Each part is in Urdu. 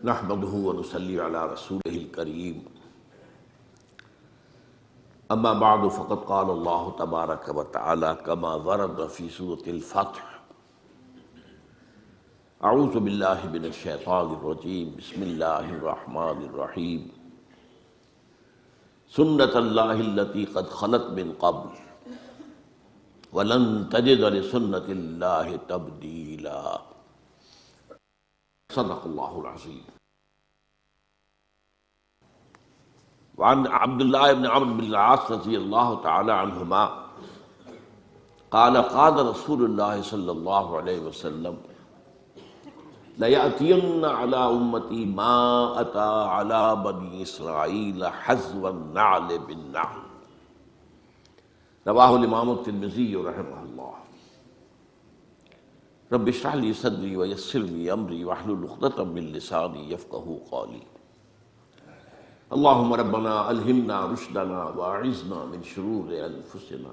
نحمده ونصلي على رسوله الكريم اما بعد فقد قال الله تبارك وتعالى كما ورد في سورة الفتح اعوذ بالله من الشيطان الرجيم بسم الله الرحمن الرحيم سنة الله التي قد خلت من قبل ولن تجد لسنة الله تبديلا صدق اللہ العظیم۔ وعن عبد الله بن عمرو بن العاص رضی اللہ تعالی عنہما قال قال رسول اللہ صلی اللہ علیہ وسلم لَيَأْتِيَنَّ عَلَىٰ أُمَّتِي مَا أَتَىٰ عَلَىٰ بَنِي إِسْرَائِيلَ حَذْوَ النَّعْلِ بِالنَّعْلِ، رواہ الامام الترمذی رحمہ اللہ۔ رب اشرح لي صدری ویسر لي امری واحلل عقدۃ من لسانی یفقہوا قولی۔ اللہم ربنا الہمنا رشدنا واعذنا من شرور انفسنا،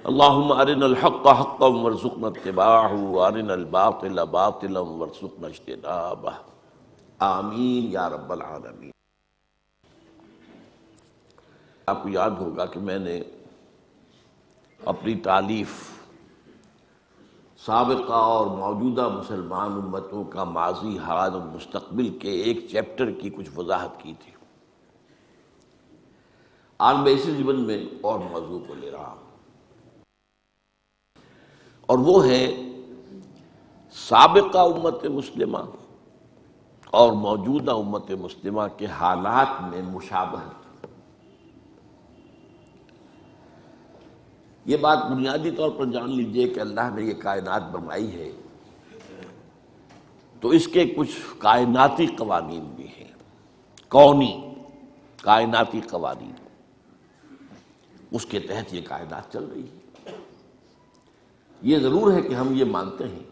اللہم ارنا الحق حقا وارزقنا اتباعہ وارنا الباطل باطلا وارزقنا اجتنابہ، آمین یا رب العالمین۔ آپ کو یاد ہوگا کہ میں نے اپنی تالیف سابقہ اور موجودہ مسلمان امتوں کا ماضی، حال اور مستقبل کے ایک چیپٹر کی کچھ وضاحت کی تھی۔ آج میں اسی ضمن میں اور موضوع کو لے رہا ہوں، اور وہ ہے سابقہ امت مسلمہ اور موجودہ امت مسلمہ کے حالات میں مشابہت۔ یہ بات بنیادی طور پر جان لیجئے کہ اللہ نے یہ کائنات بنائی ہے تو اس کے کچھ کائناتی قوانین بھی ہیں، کونی کائناتی قوانین، اس کے تحت یہ کائنات چل رہی ہے۔ یہ ضرور ہے کہ ہم یہ مانتے ہیں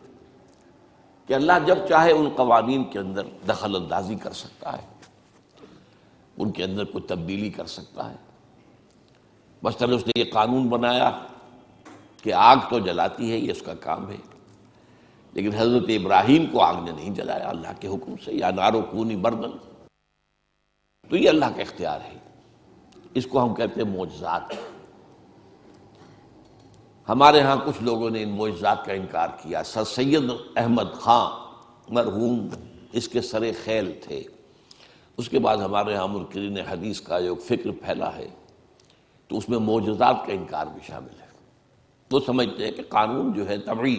کہ اللہ جب چاہے ان قوانین کے اندر دخل اندازی کر سکتا ہے، ان کے اندر کوئی تبدیلی کر سکتا ہے۔ مثلاً اس نے یہ قانون بنایا کہ آگ تو جلاتی ہے، یہ اس کا کام ہے، لیکن حضرت ابراہیم کو آگ نے نہیں جلایا اللہ کے حکم سے، یا نارو کونی بردن، تو یہ اللہ کا اختیار ہے۔ اس کو ہم کہتے ہیں معجزات۔ ہمارے ہاں کچھ لوگوں نے ان معجزات کا انکار کیا۔ سر سید احمد خان مرحوم اس کے سر خیل تھے۔ اس کے بعد ہمارے ہاں منکرین حدیث کا جو فکر پھیلا ہے تو اس میں معجزات کا انکار بھی شامل ہے۔ وہ سمجھتے ہیں کہ قانون جو ہے طبعی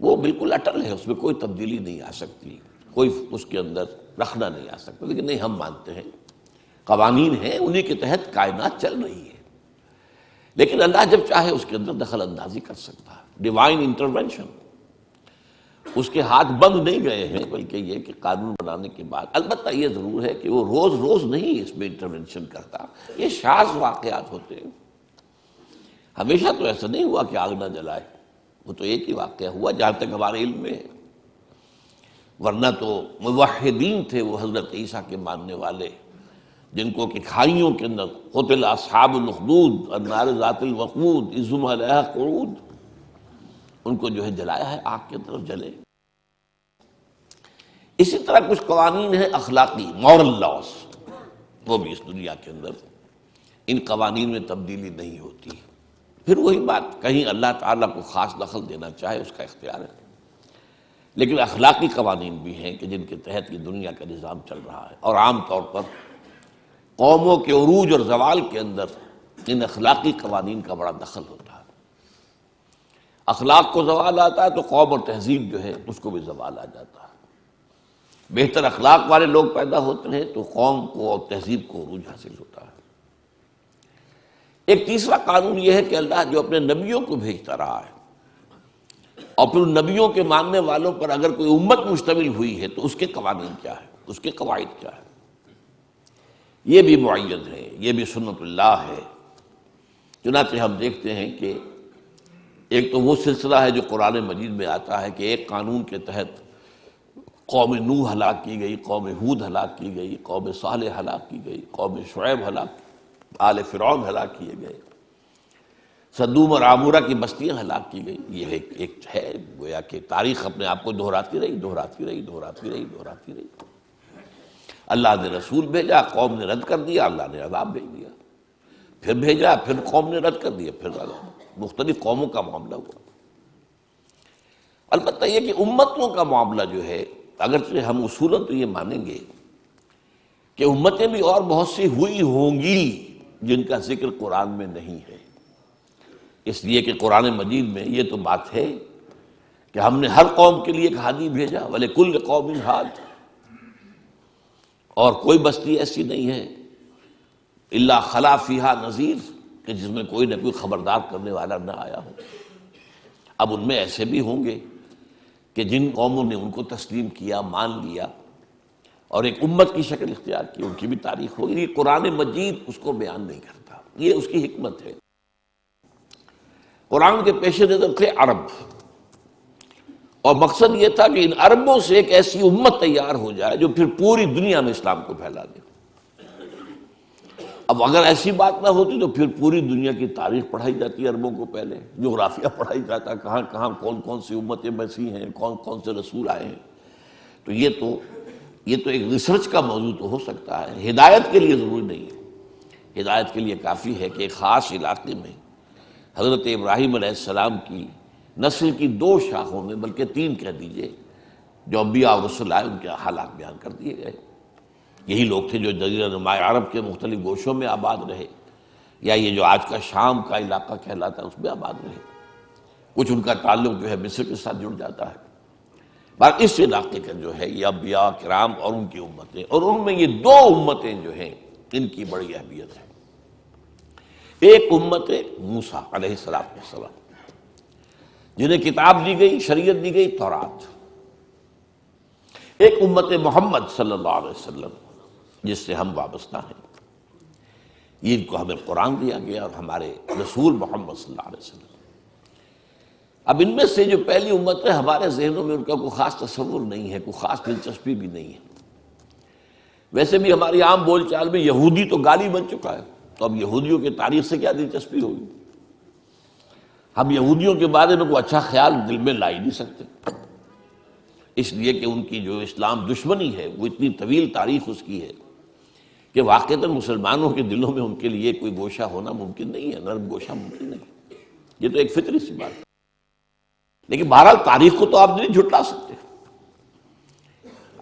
وہ بالکل اٹل ہے، اس میں کوئی تبدیلی نہیں آ سکتی، کوئی اس کے اندر رکھنا نہیں آ سکتا، لیکن نہیں، ہم مانتے ہیں قوانین ہیں، انہی کے تحت کائنات چل رہی ہے، لیکن اللہ جب چاہے اس کے اندر دخل اندازی کر سکتا ہے، ڈیوائن انٹرونشن۔ اس کے ہاتھ بند نہیں گئے ہیں، بلکہ یہ کہ قانون بنانے کے بعد البتہ یہ ضرور ہے کہ وہ روز روز نہیں اس میں انٹرونشن کرتا، یہ شاذ واقعات ہوتے ہیں۔ ہمیشہ تو ایسا نہیں ہوا کہ آگ نہ جلائے، وہ تو ایک ہی واقعہ ہوا جہاں تک ہمارے علم میں ہے، ورنہ تو موحدین تھے وہ حضرت عیسیٰ کے ماننے والے، جن کو کہ کھائیوں کے اندر قتل اصحاب الاخدود النار ذات الوقود اذ ہم علیہا قعود، ان کو جو ہے جلایا ہے، آگ کی طرف جلے۔ اسی طرح کچھ قوانین ہیں اخلاقی، مورل لاز، وہ بھی اس دنیا کے اندر ان قوانین میں تبدیلی نہیں ہوتی۔ پھر وہی بات، کہیں اللہ تعالیٰ کو خاص دخل دینا چاہے اس کا اختیار ہے، لیکن اخلاقی قوانین بھی ہیں کہ جن کے تحت یہ دنیا کا نظام چل رہا ہے، اور عام طور پر قوموں کے عروج اور زوال کے اندر ان اخلاقی قوانین کا بڑا دخل ہوتا ہے۔ اخلاق کو زوال آتا ہے تو قوم اور تہذیب جو ہے اس کو بھی زوال آ جاتا ہے۔ بہتر اخلاق والے لوگ پیدا ہوتے ہیں تو قوم کو اور تہذیب کو عروج حاصل ہوتا ہے۔ ایک تیسرا قانون یہ ہے کہ اللہ جو اپنے نبیوں کو بھیجتا رہا ہے، اور پھر نبیوں کے ماننے والوں پر اگر کوئی امت مشتمل ہوئی ہے تو اس کے قوانین کیا ہے، اس کے قواعد کیا ہے، یہ بھی معید ہے، یہ بھی سنت اللہ ہے۔ چنانچہ ہم دیکھتے ہیں کہ ایک تو وہ سلسلہ ہے جو قرآن مجید میں آتا ہے کہ ایک قانون کے تحت قوم نوح ہلاک کی گئی، قوم ہود ہلاک کی گئی، قوم صالح ہلاک کی گئی، قوم شعیب ہلاک، آل فرعون ہلاک کیے گئے۔ صدوم اور عامورہ کی بستیاں ہلاک کی گئی. یہ ایک ہے گویا کہ تاریخ اپنے آپ کو دہراتی رہی. اللہ نے رسول بھیجا، قوم نے رد کر دیا، اللہ نے عذاب بھیج دیا. پھر بھیجا، پھر قوم نے رد کر دیا، پھر عذاب. مختلف قوموں کا معاملہ ہوا. البتہ یہ کہ امتوں کا معاملہ جو ہے، اگرچہ ہم اصولاً تو یہ مانیں گے کہ امتیں بھی اور بہت سی ہوئی ہوں گی جن کا ذکر قرآن میں نہیں ہے، اس لیے کہ قرآن مجید میں یہ تو بات ہے کہ ہم نے ہر قوم کے لیے ایک ہادی بھیجا، وَلِكُلِّ قَوْمٍ ہاد، اور کوئی بستی ایسی نہیں ہے الا خلا فیہا نذیر کہ جس میں کوئی نہ کوئی خبردار کرنے والا نہ آیا ہو. اب ان میں ایسے بھی ہوں گے کہ جن قوموں نے ان کو تسلیم کیا، مان لیا اور ایک امت کی شکل اختیار کی، ان کی بھی تاریخ ہوگی. یہ قرآن مجید اس کو بیان نہیں کرتا، یہ اس کی حکمت ہے. قرآن کے پیش نظر تھے عرب، اور مقصد یہ تھا کہ ان عربوں سے ایک ایسی امت تیار ہو جائے جو پھر پوری دنیا میں اسلام کو پھیلا دے. اب اگر ایسی بات نہ ہوتی تو پھر پوری دنیا کی تاریخ پڑھائی جاتی عربوں کو، پہلے جغرافیہ پڑھائی جاتا، کہاں کہاں کون کون سی امتیں بسی ہیں، کون کون سے رسول آئے ہیں. تو یہ تو ایک ریسرچ کا موضوع تو ہو سکتا ہے، ہدایت کے لیے ضروری نہیں ہے. ہدایت کے لیے کافی ہے کہ ایک خاص علاقے میں حضرت ابراہیم علیہ السلام کی نسل کی 2 شاخوں میں، بلکہ 3 کہہ دیجئے، جو انبیاء اور رسول آئے ان کے حالات بیان کر دیے گئے. یہی لوگ تھے جو جزیرہ نما عرب کے مختلف گوشوں میں آباد رہے، یا یہ جو آج کا شام کا علاقہ کہلاتا ہے اس میں آباد رہے. کچھ ان کا تعلق جو ہے مصر کے ساتھ جڑ جاتا ہے. باقی اس علاقے کا جو ہے یہ انبیاء کرام اور ان کی امتیں، اور ان میں یہ 2 امتیں جو ہیں ان کی بڑی اہمیت ہے. ایک امت موسیٰ علیہ السلام جنہیں کتاب دی گئی، شریعت دی گئی، تورات. ایک امت محمد صلی اللہ علیہ وسلم جس سے ہم وابستہ ہیں، ان کو ہمیں قرآن دیا گیا اور ہمارے رسول محمد صلی اللہ علیہ وسلم. اب ان میں سے جو پہلی امت ہے، ہمارے ذہنوں میں ان کا کوئی خاص تصور نہیں ہے، کوئی خاص دلچسپی بھی نہیں ہے. ویسے بھی ہماری عام بول چال میں یہودی تو گالی بن چکا ہے، تو اب یہودیوں کی تاریخ سے کیا دلچسپی ہوگی؟ ہم یہودیوں کے بارے میں کوئی اچھا خیال دل میں لا ہی نہیں سکتے، اس لیے کہ ان کی جو اسلام دشمنی ہے وہ اتنی طویل تاریخ اس کی ہے کہ واقعتاً مسلمانوں کے دلوں میں ان کے لیے کوئی گوشہ ہونا ممکن نہیں ہے، نرم گوشہ ممکن نہیں. یہ تو ایک فطری سی بات ہے. لیکن بہرحال تاریخ کو تو آپ نہیں جھٹلا سکتے.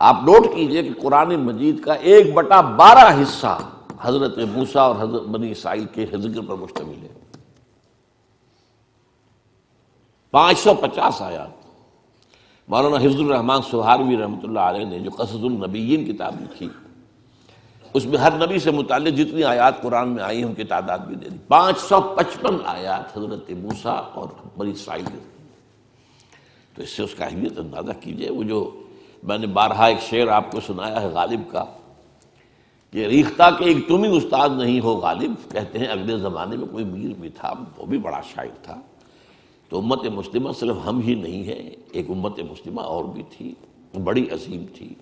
آپ نوٹ کیجئے کہ قرآن مجید کا 1/12 حصہ حضرت موسیٰ اور حضرت بنی اسرائیل کے ذکر پر مشتمل ہے. 550 آیات. مولانا حفظ الرحمن سہاروی رحمۃ اللہ علیہ نے جو قصص النبیین کتاب لکھی، اس میں ہر نبی سے متعلق جتنی آیات قرآن میں آئی ہیں ان کی تعداد بھی دے دی. 555 آیات حضرت موسیٰ اور بنی اسرائیل کی. تو اس سے اس کا اہمیت اندازہ کیجئے. وہ جو میں نے بارہا ایک شعر آپ کو سنایا ہے غالب کا کہ ریختہ کے ایک تم ہی استاد نہیں ہو غالب، کہتے ہیں اگلے زمانے میں کوئی میر بھی تھا، وہ بھی بڑا شاعر تھا. تو امت مسلمہ صرف ہم ہی نہیں ہے، ایک امت مسلمہ اور بھی تھی، بڑی عظیم تھی.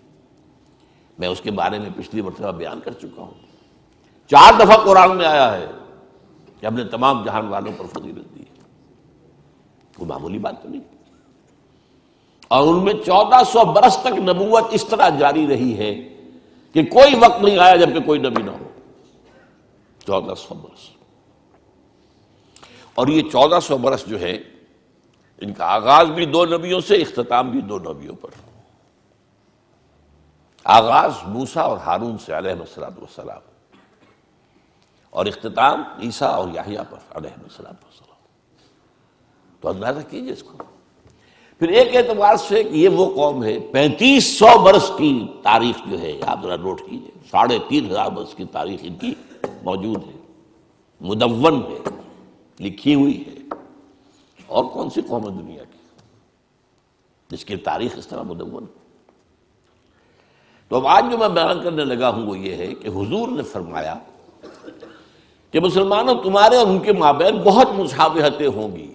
میں اس کے بارے میں پچھلی مرتبہ بیان کر چکا ہوں. 4 دفعہ قرآن میں آیا ہے کہ ہم نے تمام جہان والوں پر فضیلت دی. کوئی معمولی بات تو نہیں. اور ان میں 1400 برس تک نبوت اس طرح جاری رہی ہے کہ کوئی وقت نہیں آیا جبکہ کوئی نبی نہ ہو. 1400 برس. اور یہ 1400 برس جو ہے ان کا آغاز بھی 2 نبیوں سے، اختتام بھی 2 نبیوں پر. آغاز موسیٰ اور ہارون سے علیہ السلام، اور اختتام عیسیٰ اور یحییٰ پر علیہ السلام. تو اندازہ کیجئے اس کو. پھر ایک اعتبار سے کہ یہ وہ قوم ہے 3500 برس کی تاریخ جو ہے، آپ ذرا نوٹ کیجئے، 3500 برس کی تاریخ ان کی موجود ہے، مدون ہے، لکھی ہوئی ہے. اور کون سی قوم ہے دنیا کی جس کی تاریخ اس طرح مدون؟ تو اب آج جو میں بیان کرنے لگا ہوں وہ یہ ہے کہ حضور نے فرمایا کہ مسلمانوں تمہارے اور ان کے مابین بہت مشابہتیں ہوں گی.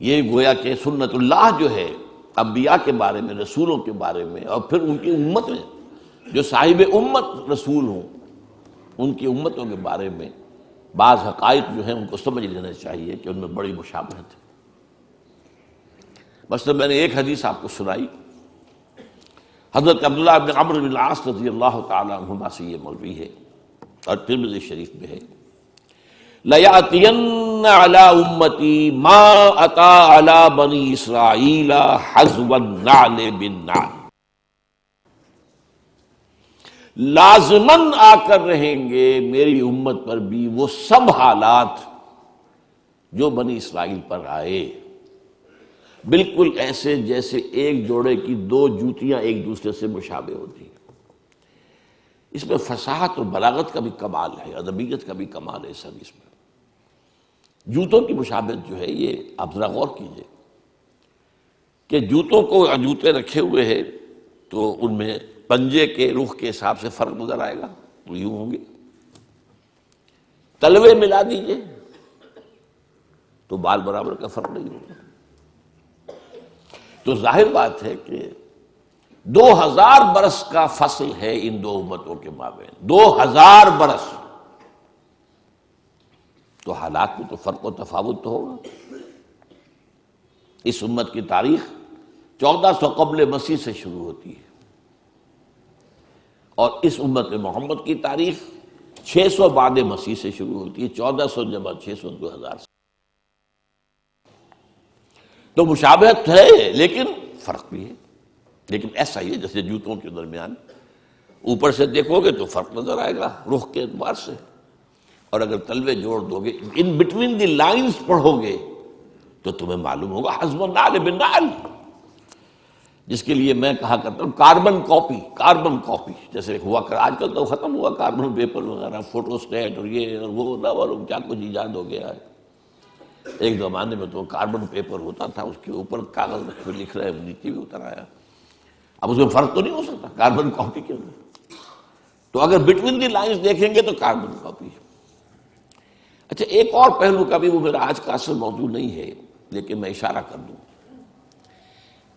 یہ گویا کہ سنت اللہ جو ہے انبیاء کے بارے میں، رسولوں کے بارے میں، اور پھر ان کی امت میں جو صاحب امت رسول ہوں ان کی امتوں کے بارے میں بعض حقائق جو ہیں ان کو سمجھ لینا چاہیے کہ ان میں بڑی مشابہت ہے۔ مثلا میں نے ایک حدیث آپ کو سنائی، حضرت عبداللہ بن عمرو بن العاص رضی اللہ تعالی عنہما سے یہ مروی ہے اور ترمذی شریف میں ہے، لَيَأْتِيَنَّ عَلَىٰ أُمَّتِي مَا أَتَىٰ عَلَىٰ بَنِي إِسْرَائِيلَ حَذْوَ النَّعْلِ بِالنَّعْلِ، لازماً آ کر رہیں گے میری امت پر بھی وہ سب حالات جو بنی اسرائیل پر آئے، بالکل ایسے جیسے ایک جوڑے کی دو جوتیاں ایک دوسرے سے مشابہ ہوتی ہیں۔ اس میں فصاحت اور بلاغت کا بھی کمال ہے، ادبیت کا بھی کمال ہے اس حدیث میں۔ جوتوں کی مشابہت جو ہے یہ آپ ذرا غور کیجئے کہ جوتوں کو جوتے رکھے ہوئے ہیں تو ان میں پنجے کے رخ کے حساب سے فرق نظر آئے گا، تو یوں ہوں گے۔ تلوے ملا دیجئے تو بال برابر کا فرق نہیں ہوگا۔ تو ظاہر بات ہے کہ 2000 برس کا فصل ہے ان دو امتوں کے مابین، 2000 برس، تو حالات میں تو فرق و تفاوت تو ہوگا۔ اس امت کی تاریخ 1400 قبل مسیح سے شروع ہوتی ہے اور اس امت محمد کی تاریخ 600 بعد مسیح سے شروع ہوتی ہے، 1400 جمع 600 2000 سے۔ تو مشابہت ہے لیکن فرق بھی ہے، لیکن ایسا ہی ہے جیسے جوتوں کے درمیان اوپر سے دیکھو گے تو فرق نظر آئے گا رخ کے اعتبار سے، اور اگر تلوے جوڑ دو گے، ان بٹوین دی لائنز پڑھو گے تو تمہیں معلوم ہوگا حذف النعل بالنعل، جس کے لیے میں کہا کرتا ہوں کاربن کاپی جیسے ہوا کر، آج کل تو ختم ہوا کاربن پیپر وغیرہ، فوٹو اسٹیٹ اور یہ اور وہ نہ معلوم کیا کچھ ایجاد ہو گیا ہے۔ ایک زمانے میں تو کاربن پیپر ہوتا تھا، اس کے اوپر کاغذ رکھ کے لکھ رہے ہیں، نیچے بھی اتر آیا، اب اس میں فرق تو نہیں ہو سکتا کاربن کاپی کے اندر۔ تو اگر بٹوین دی لائنز دیکھیں گے تو کاربن کاپی۔ اچھا ایک اور پہلو کا بھی، وہ میرا آج کا اصل موضوع نہیں ہے لیکن میں اشارہ کر دوں۔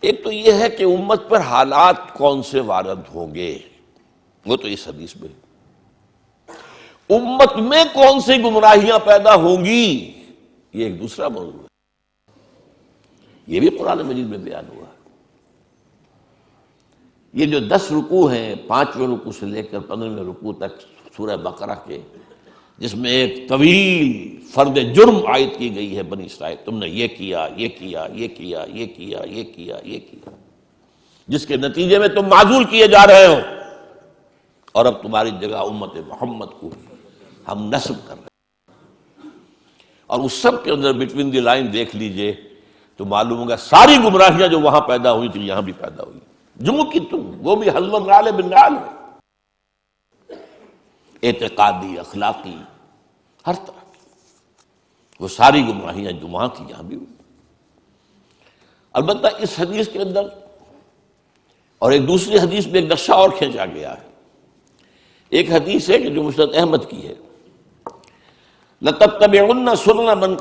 ایک تو یہ ہے کہ امت پر حالات کون سے وارد ہوں گے، وہ تو اس حدیث میں، امت میں کون سی گمراہیاں پیدا ہوں گی یہ ایک دوسرا موضوع ہے، یہ بھی قرآن مجید میں بیان ہوا ہے۔ یہ جو 10 رکوع ہیں، 5ویں رکوع سے لے کر 15ویں رکوع تک سورہ بقرہ کے، جس میں ایک طویل فرد جرم عائد کی گئی ہے بنی اسرائیل، تم نے یہ کیا، یہ کیا، یہ کیا، یہ کیا، یہ کیا، یہ کیا، جس کے نتیجے میں تم معزول کیے جا رہے ہو، اور اب تمہاری جگہ امت محمد کو ہم نصب کر رہے ہیں۔ اور اس سب کے اندر بٹوین دی لائن دیکھ لیجئے تو معلوم ہوگا ساری گمراہیاں جو وہاں پیدا ہوئی تھی یہاں بھی پیدا ہوئی، جو کہ تم، وہ بھی حذف النعل بالنعل ہے، اعتقادی، اخلاقی، ہر طرح کی وہ ساری گمراہیاں جو وہاں تھی یہاں بھی ہوئی۔ البتہ اس حدیث کے اندر اور ایک دوسری حدیث میں ایک نقشہ اور کھینچا گیا ہے۔ ایک حدیث ہے کہ جو مسند احمد کی ہے، لَتَتَّبِعُنَّ سُنَنَ مَنْ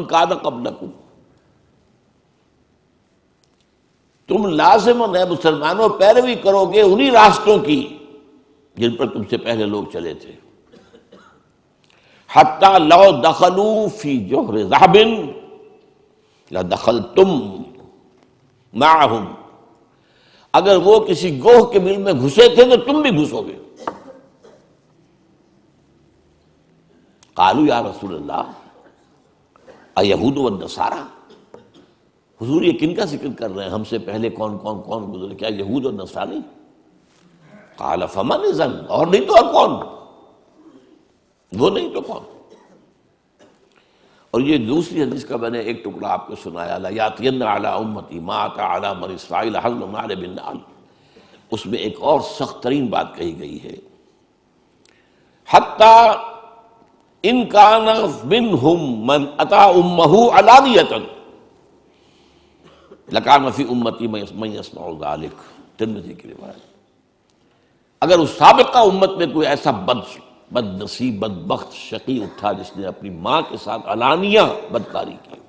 كَانَ قَبْلَكُمْ، تم لازم اور مسلمانوں پیروی کرو گے انہی راستوں کی جن پر تم سے پہلے لوگ چلے تھے، حَتَّى لَوْ دَخَلُوا فِي جُحْرِ ذَهَبٍ لَدَخَلْتُمْ مَعَهُمْ، اگر وہ کسی گوہ کے بل میں گھسے تھے تو تم بھی گھسو گے۔ قالوا یا رسول اللہ ایہود والنصارى، حضور یہ کن کا ذکر کر رہے ہیں، ہم سے پہلے کون گزرے، کیا یہود اور نصرانی؟ قال فمن اذن، اور نہیں تو اور کون، وہ نہیں تو کون؟ اور یہ دوسری حدیث کا میں نے ایک ٹکڑا آپ کو سنایا، لَيَأْتِيَنَّ عَلَىٰ أُمَّتِي مَا أَتَىٰ عَلَىٰ بَنِي إِسْرَائِيلَ حَذْوَ النَّعْلِ بِالنَّعْلِ، اس میں ایک اور سخت ترین بات کہی گئی ہے، حَتَّىٰ إِن كَانَ مِنْهُمْ مَنْ أَتَىٰ أُمَّهُ عَلَانِيَةً لَكَانَ فِي أُمَّتِي مَن يَصْنَعُ ذَلِكَ، ترمذی کی روایت۔ اگر اس سابقہ امت میں کوئی ایسا بد نصیب، بدبخت، شقی اٹھا جس نے اپنی ماں کے ساتھ علانیہ بدکاری کی،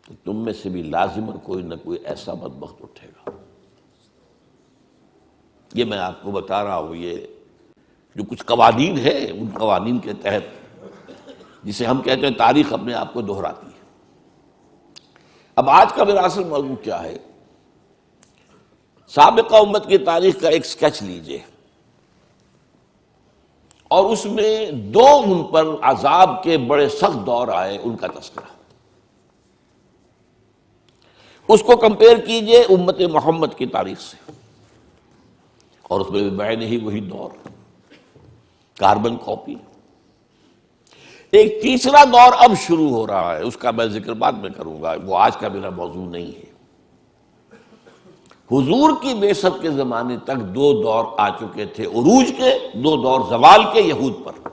تو تم میں سے بھی لازماً کوئی نہ کوئی ایسا بدبخت اٹھے گا۔ یہ میں آپ کو بتا رہا ہوں، یہ جو کچھ قوانین ہیں، ان قوانین کے تحت، جسے ہم کہتے ہیں تاریخ اپنے آپ کو دہراتی ہے۔ اب آج کا میرا اصل موضوع کیا ہے؟ سابقہ امت کی تاریخ کا ایک سکیچ لیجئے، اور اس میں دو ان پر عذاب کے بڑے سخت دور آئے، ان کا تذکرہ، اس کو کمپیئر کیجئے امت محمد کی تاریخ سے، اور اس میں بھی بعین ہی وہی دور، کاربن کاپی۔ ایک تیسرا دور اب شروع ہو رہا ہے، اس کا میں ذکر بعد میں کروں گا، وہ آج کا میرا موضوع نہیں ہے۔ حضور کی بعثت کے زمانے تک دو دور آ چکے تھے عروج کے، دو دور زوال کے یہود پر۔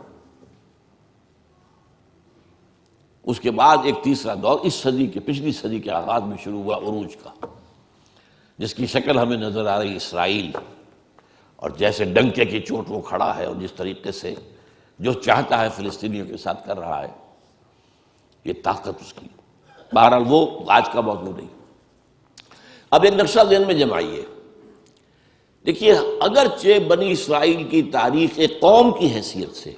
اس کے بعد ایک تیسرا دور اس صدی کے، پچھلی صدی کے آغاز میں شروع ہوا عروج کا، جس کی شکل ہمیں نظر آ رہی اسرائیل، اور جیسے ڈنکے کی چوٹ وہ کھڑا ہے، اور جس طریقے سے جو چاہتا ہے فلسطینیوں کے ساتھ کر رہا ہے، یہ طاقت اس کی۔ بہرحال وہ آج کا موضوع نہیں۔ اب ایک نقشہ ذہن میں جمائیے، دیکھیے، اگرچہ بنی اسرائیل کی تاریخ ایک قوم کی حیثیت سے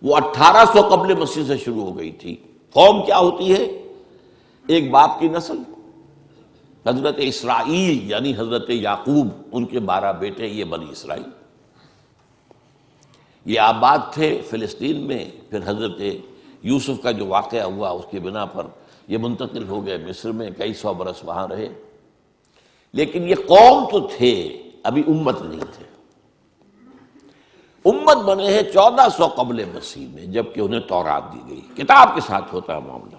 وہ 1800 قبل مسیح سے شروع ہو گئی تھی۔ قوم کیا ہوتی ہے؟ ایک باپ کی نسل، حضرت اسرائیل یعنی حضرت یعقوب، ان کے 12 بیٹے، یہ بنی اسرائیل۔ یہ آباد تھے فلسطین میں، پھر حضرت یوسف کا جو واقعہ ہوا اس کی بنا پر یہ منتقل ہو گئے مصر میں، کئی سو برس وہاں رہے، لیکن یہ قوم تو تھے، ابھی امت نہیں تھے۔ امت بنے ہیں 1400 قبل مسیح میں، جبکہ انہیں تورات دی گئی، کتاب کے ساتھ ہوتا ہے معاملہ۔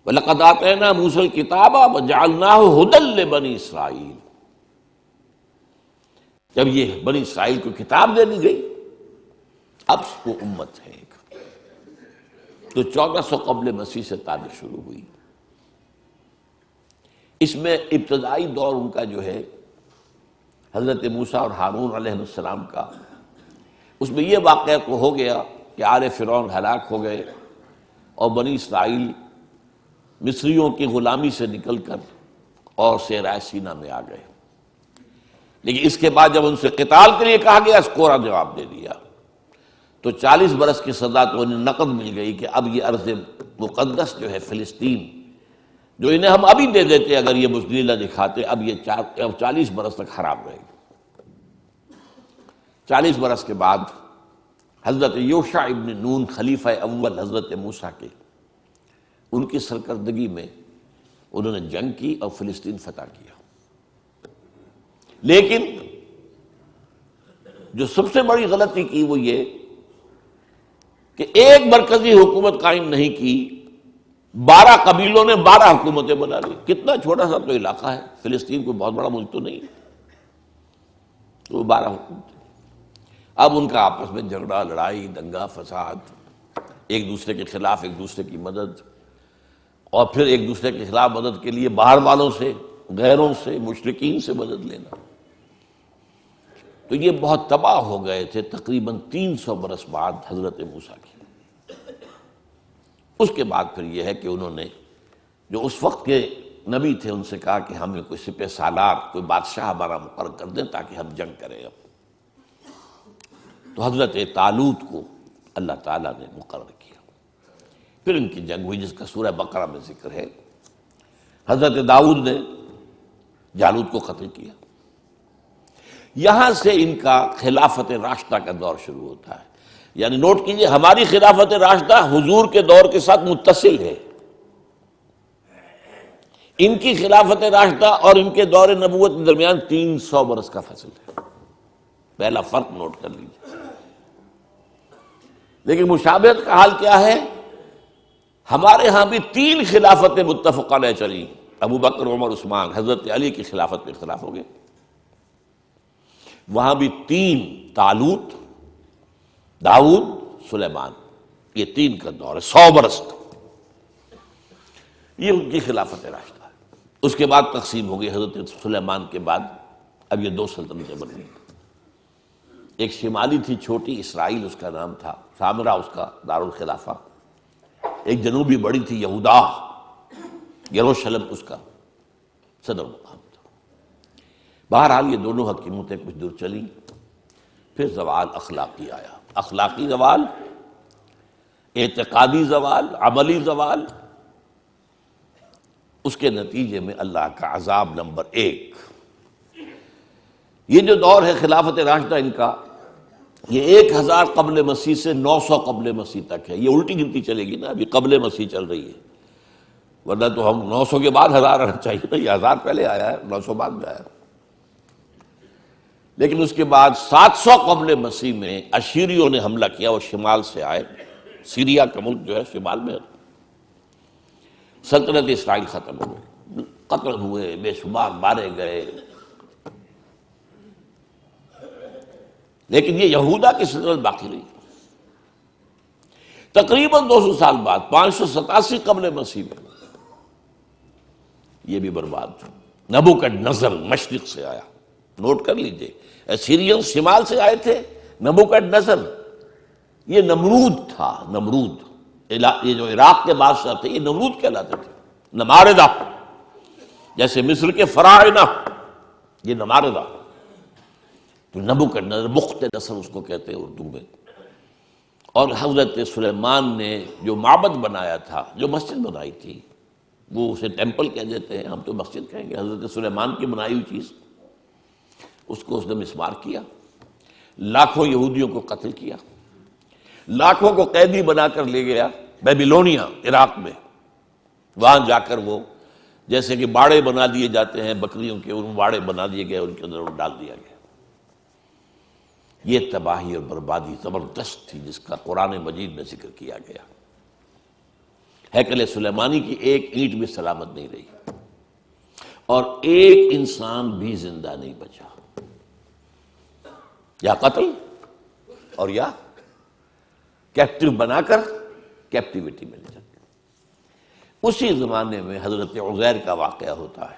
وَلَقَدْ آتَيْنَا مُوسَى الْكِتَابَ وَجَعَلْنَاهُ هُدًى لِبَنِي اسرائیل۔ جب یہ بنی اسرائیل کو کتاب دے دی گئی، اب وہ امت ہے ایک، تو 1400 قبل مسیح سے تاریخ شروع ہوئی۔ اس میں ابتدائی دور ان کا جو ہے حضرت موسیٰ اور ہارون علیہ السلام کا، اس میں یہ واقعہ تو ہو گیا کہ آل فرعون ہلاک ہو گئے، اور بنی اسرائیل مصریوں کی غلامی سے نکل کر اور صحرائے سینا میں آ گئے۔ لیکن اس کے بعد جب ان سے قتال کے لیے کہا گیا، اس کوڑا جواب دے دیا، تو 40 برس کی سزا تو انہیں نقد مل گئی کہ اب یہ ارض مقدس جو ہے فلسطین، جو انہیں ہم ابھی دے دیتے اگر یہ بزدلی نہ دکھاتے، اب یہ 40 برس تک حرام رہے گی۔ 40 برس کے بعد حضرت یوشع ابن نون، خلیفہ اول حضرت موسیٰ کے، ان کی سرکردگی میں انہوں نے جنگ کی اور فلسطین فتح کیا۔ لیکن جو سب سے بڑی غلطی کی وہ یہ کہ ایک مرکزی حکومت قائم نہیں کی، 12 قبیلوں نے 12 حکومتیں بنا لی۔ کتنا چھوٹا سا تو علاقہ ہے، فلسطین کوئی بہت بڑا ملک تو نہیں ہے، تو 12 حکومتیں۔ اب ان کا آپس میں جھگڑا، لڑائی، دنگا فساد، ایک دوسرے کے خلاف ایک دوسرے کی مدد، اور پھر ایک دوسرے کے خلاف مدد کے لیے باہر والوں سے، غیروں سے، مشرکین سے مدد لینا۔ تو یہ بہت تباہ ہو گئے تھے تقریباً 300 برس بعد حضرت موسیٰ کی۔ اس کے بعد پھر یہ ہے کہ انہوں نے جو اس وقت کے نبی تھے ان سے کہا کہ ہمیں کوئی سپہ سالار، کوئی بادشاہ ہمارا مقرر کر دیں تاکہ ہم جنگ کریں۔ اب تو حضرت طالوت کو اللہ تعالیٰ نے مقرر کیا، پھر ان کی جنگ ہوئی جس کا سورہ بقرہ میں ذکر ہے۔ حضرت داؤد نے جالوت کو قتل کیا۔ یہاں سے ان کا خلافت راشدہ کا دور شروع ہوتا ہے۔ یعنی نوٹ کیجئے، ہماری خلافت راشدہ حضور کے دور کے ساتھ متصل ہے، ان کی خلافت راشدہ اور ان کے دور نبوت کے درمیان 300 برس کا فاصل ہے۔ پہلا فرق نوٹ کر لیجیے۔ لیکن مشابہت کا حال کیا ہے؟ ہمارے ہاں بھی 3 خلافتیں متفق علیہ چلی، ابو بکر، عمر، عثمان۔ حضرت علی کی خلافت پہ اختلاف ہو گئے، وہاں بھی 3، طالوت، داؤد، سلیمان، یہ 3 کا دور ہے، 100 برس کا، یہ ان کی خلافت راشدہ ہے۔ اس کے بعد تقسیم ہو گئی، حضرت سلیمان کے بعد اب یہ 2 سلطنتیں بن گئی۔ ایک شمالی تھی چھوٹی، اسرائیل اس کا نام تھا، سامرا اس کا دارالخلافہ۔ ایک جنوبی بڑی تھی، یہودا، یروشلم اس کا صدر مقام تھا۔ بہرحال یہ دونوں حکیمتیں کچھ دور چلی، پھر زوال اخلاقی آیا، اخلاقی زوال، اعتقادی زوال، عملی زوال۔ اس کے نتیجے میں اللہ کا عذاب نمبر 1۔ یہ جو دور ہے خلافت راشدہ ان کا، یہ 1000 قبل مسیح سے 900 قبل مسیح تک ہے۔ یہ الٹی گنتی چلے گی نا، ابھی قبل مسیح چل رہی ہے، ورنہ تو ہم 900 کے بعد 1000 آنا چاہیے نا، یہ 1000 پہلے آیا ہے، 900 بعد میں آیا۔ لیکن اس کے بعد 700 قبل مسیح میں اشیریوں نے حملہ کیا، وہ شمال سے آئے، سیریا کا ملک جو ہے شمال میں، سلطنت اسرائیل ختم ہو گئی، قتل ہوئے، بے شمار مارے گئے۔ لیکن یہ یہودا کی سلطنت باقی رہی۔ تقریباً 200 سال بعد 587 قبل مسیح میں یہ بھی برباد ہو۔ نبوکڈنضر مشرق سے آیا، نوٹ کر لیجئے، اسیرین شمال سے آئے تھے، نبوکڈنضر یہ نمرود تھا، نمرود، یہ جو عراق کے بادشاہ تھے یہ نمرود کہلاتے تھے، نماردہ، جیسے مصر کے فراعنہ یہ نماردہ، تو نبوکڈنضر، بخت نصر اس کو کہتے ہیں اردو میں۔ اور حضرت سلیمان نے جو معبد بنایا تھا، جو مسجد بنائی تھی، وہ اسے ٹیمپل کہہ دیتے ہیں، ہم تو مسجد کہیں گے، حضرت سلیمان کی بنائی ہوئی چیز، اس کو اس نے مسمار کیا، لاکھوں یہودیوں کو قتل کیا، لاکھوں کو قیدی بنا کر لے گیا بیبیلونیا، عراق میں۔ وہاں جا کر وہ جیسے کہ باڑے بنا دیے جاتے ہیں بکریوں کے، ان باڑے بنا دیے گئے، ان کے اندر ڈال دیا گیا۔ یہ تباہی اور بربادی زبردست تھی جس کا قرآن مجید میں ذکر کیا گیا۔ ہیکل سلیمانی کی ایک اینٹ بھی سلامت نہیں رہی، اور ایک انسان بھی زندہ نہیں بچا، یا قتل اور یا کیپٹیو بنا کر کیپٹیوٹی میں لے جاتے۔ اسی زمانے میں حضرت عزیر کا واقعہ ہوتا ہے۔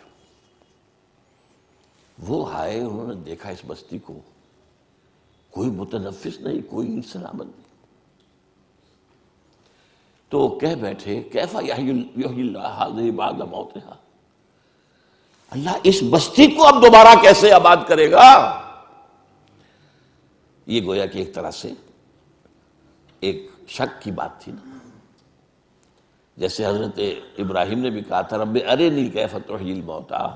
وہ آئے، انہوں نے دیکھا اس بستی کو، کوئی متنفس نہیں، کوئی سلامت نہیں، تو کہہ بیٹھے کیف یحیی اللہ ھذہ بعد موتھا، اللہ اس بستی کو اب دوبارہ کیسے آباد کرے گا؟ یہ گویا کہ ایک طرح سے ایک شک کی بات تھی نا، جیسے حضرت ابراہیم نے بھی کہا تھا رب ارنی کیف تحیی الموتیٰ،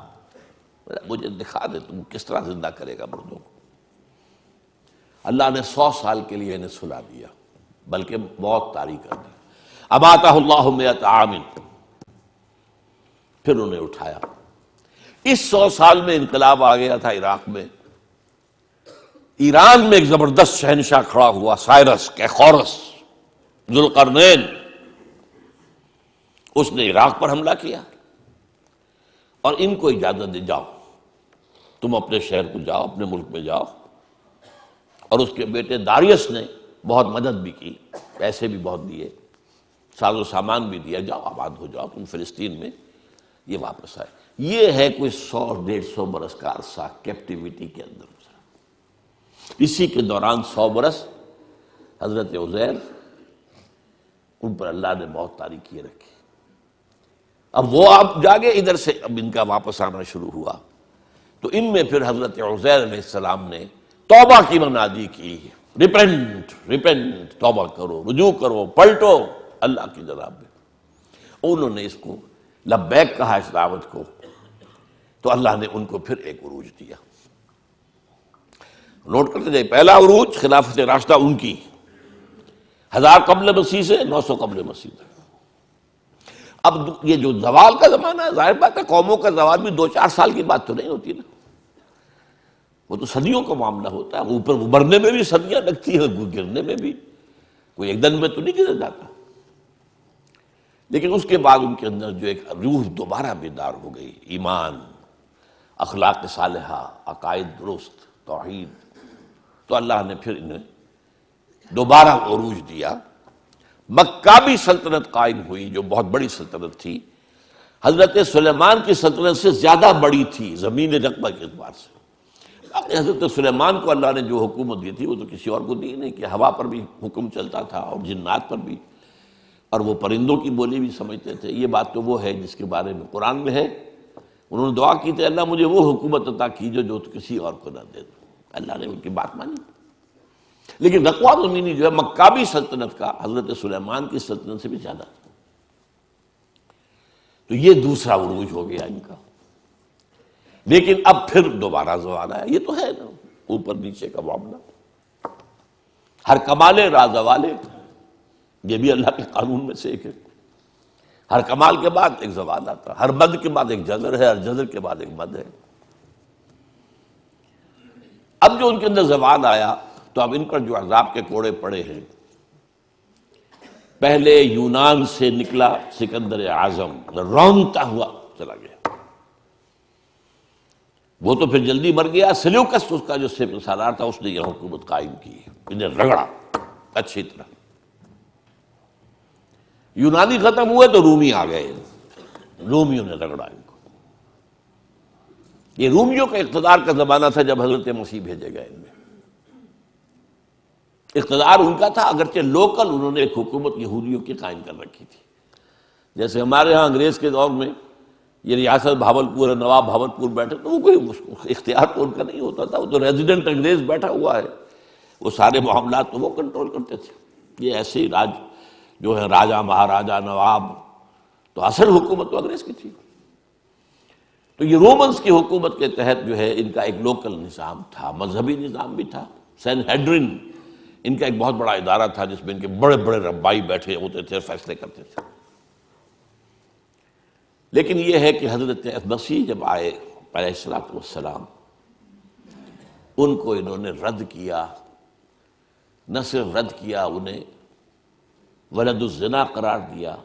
مجھے دکھا دے تم کس طرح زندہ کرے گا مردوں کو۔ اللہ نے 100 سال کے لیے انہیں سلا دیا، بلکہ موت طاری کر دی۔ اماتہ اللہ 100 عام، پھر انہیں اٹھایا۔ اس 100 سال میں انقلاب آ گیا تھا عراق میں، ایران میں ایک زبردست شہنشاہ کھڑا ہوا، سائرس کیخورس ذوالقرنین، اس نے عراق پر حملہ کیا اور ان کو اجازت دے جاؤ تم اپنے شہر کو جاؤ، اپنے ملک میں جاؤ۔ اور اس کے بیٹے داریس نے بہت مدد بھی کی، پیسے بھی بہت دیے، ساز و سامان بھی دیا، جاؤ آباد ہو جاؤ تم فلسطین میں۔ یہ واپس آئے۔ یہ ہے کوئی 100-150 برس کا عرصہ کیپٹیوٹی کے اندر گزرا۔ اسی کے دوران 100 برس حضرت عزیر، ان پر اللہ نے موت طاری کیے رکھی۔ اب وہ آپ جاگے ادھر سے، اب ان کا واپس آنا شروع ہوا، تو ان میں پھر حضرت عزیر علیہ السلام نے توبہ کی منادی کی، ریپینٹ ریپینٹ، توبہ کرو، رجوع کرو، پلٹو اللہ کی جناب میں۔ انہوں نے اس کو لبیک کہا، اس دعوت کو، تو اللہ نے ان کو پھر ایک عروج دیا۔ نوٹ کرتے جائے، پہلا عروج خلافت راشدہ ان کی، 1000 قبل مسیح سے 900 قبل مسیح تک۔ اب یہ جو زوال کا زمانہ ہے، ظاہر بات ہے قوموں کا زوال بھی 2-4 سال کی بات تو نہیں ہوتی نا، وہ تو صدیوں کا معاملہ ہوتا ہے، اوپر ابھرنے میں بھی صدیاں لگتی ہیں، گرنے میں بھی کوئی ایک دن میں تو نہیں گر جاتا۔ لیکن اس کے بعد ان کے اندر جو ایک روح دوبارہ بیدار ہو گئی، ایمان، اخلاق صالحہ، عقائد درست، توحید، تو اللہ نے پھر انہیں دوبارہ عروج دیا۔ مکابی سلطنت قائم ہوئی، جو بہت بڑی سلطنت تھی، حضرت سلیمان کی سلطنت سے زیادہ بڑی تھی زمین رقبہ کے اعتبار سے۔ حضرت سلیمان کو اللہ نے جو حکومت دی تھی وہ تو کسی اور کو دی نہیں، کہ ہوا پر بھی حکم چلتا تھا اور جنات پر بھی، اور وہ پرندوں کی بولی بھی سمجھتے تھے۔ یہ بات تو وہ ہے جس کے بارے میں قرآن میں ہے، انہوں نے دعا کی تھی اللہ مجھے وہ حکومت عطا کیجو جو کسی اور کو نہ دے دو، اللہ نے ان کی بات مانی۔ لیکن رقوہ زمینی جو ہے مکابی سلطنت کا حضرت سلیمان کی سلطنت سے بھی زیادہ تھا۔ تو یہ دوسرا عروج ہو گیا ان کا۔ لیکن اب پھر دوبارہ زوال آیا، یہ تو ہے نا اوپر نیچے کا معاملہ، ہر کمال راز زوال، یہ بھی اللہ کے قانون میں سے ایک ہے۔ ہر کمال کے بعد ایک زوال آتا، ہر مد کے بعد ایک جزر ہے، ہر جزر کے بعد ایک مد ہے۔ اب جو ان کے اندر زوال آیا تو اب ان پر جو عذاب کے کوڑے پڑے ہیں، پہلے یونان سے نکلا سکندر اعظم، رونتا ہوا چلا گیا، وہ تو پھر جلدی مر گیا۔ سلیوکس اس کا جو سالار تھا اس نے یہ حکومت قائم کی، انہیں رگڑا اچھی طرح۔ یونانی ختم ہوئے تو رومی آ گئے، رومیوں نے رگڑا ان کو۔ یہ رومیوں کا اقتدار کا زمانہ تھا جب حضرت مسیح بھیجے گئے ان میں۔ اقتدار ان کا تھا، اگرچہ لوکل انہوں نے ایک حکومت یہودیوں کی قائم کر رکھی تھی۔ جیسے ہمارے ہاں انگریز کے دور میں یہ ریاست بھاولپور ہے، نواب بھاولپور بیٹھے، تو وہ کوئی اختیار تو ان کا نہیں ہوتا تھا، وہ تو ریزیڈنٹ انگریز بیٹھا ہوا ہے، وہ سارے معاملات تو وہ کنٹرول کرتے تھے۔ یہ ایسے ہی راج جو ہے راجا مہاراجا نواب، تو اصل حکومت تو انگریز کی تھی۔ تو یہ رومنز کی حکومت کے تحت جو ہے ان کا ایک لوکل نظام تھا، مذہبی نظام بھی تھا۔ سین ہیڈرن ان کا ایک بہت بڑا ادارہ تھا جس میں ان کے بڑے بڑے ربائی بیٹھے ہوتے تھے، فیصلے کرتے تھے۔ لیکن یہ ہے کہ حضرت مسیح جب آئے علیہ الصلوۃ والسلام، ان کو انہوں نے رد کیا، نہ صرف رد کیا، انہیں ولد الزنا قرار دیا،